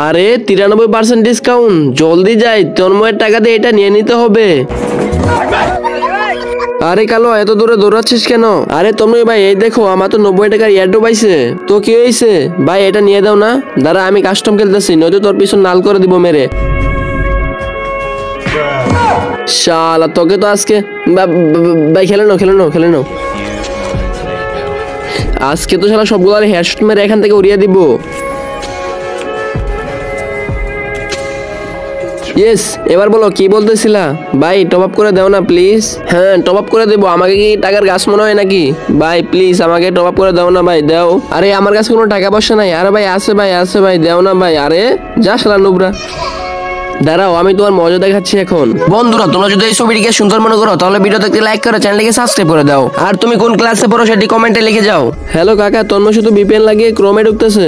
আরে 93% ডিসকাউন্ট, জলদি যাই, তন্ময়ের টাকা দিয়ে এটা নিয়ে নিতে হবে। আরে কালো, এত দূরে দৌড়াচ্ছিস কেন? আরে তন্ময় ভাই, এই দেখো আমার তো 90 টাকার এয়ারড্রপ পাইছে। তো কি হয়েছে ভাই, এটা নিয়ে দাও না। দাঁড়া আমি কাস্টম খেলতেছি, নয়তো তোর পিছন নাল করে দিব মেরে। শালা তোকে তো আজকে ভাই খেলে নাও। আজকে তো শালা সবগুলো হেডশট মেরে এখান থেকে উড়িয়ে দিব। ইয়েস, এবার বলো কি বলতেছিলা? ভাই টপ আপ করে দাও না প্লিজ। হ্যাঁ টপ আপ করে দেবো। আমাকে কি টাকার গাছ মনে হয় নাকি? ভাই প্লিজ আমাকে টপ আপ করে দাও না ভাই, দাও। আরে আমার কাছে কোনো টাকা পয়সা নাই। আরে ভাই আছে ভাই, দাও না ভাই। আরে যা শালা নুবরা। দাঁড়াও আমি তোমার মজা দেখাচ্ছি এখন। বন্ধুরা তোমরা যদি এই ছবিটিকে সুন্দর মনে করো তাহলে ভিডিওতে একটি লাইক করে চ্যানেলটিকে সাবস্ক্রাইব করে দাও। আর তুমি কোন ক্লাসে পড়ো সেটি কমেন্টে লিখে যাও। হ্যালো কাকা, তন্ময় শুধু ভিপিএন লাগিয়ে ক্রোমে ঢুকতেছে।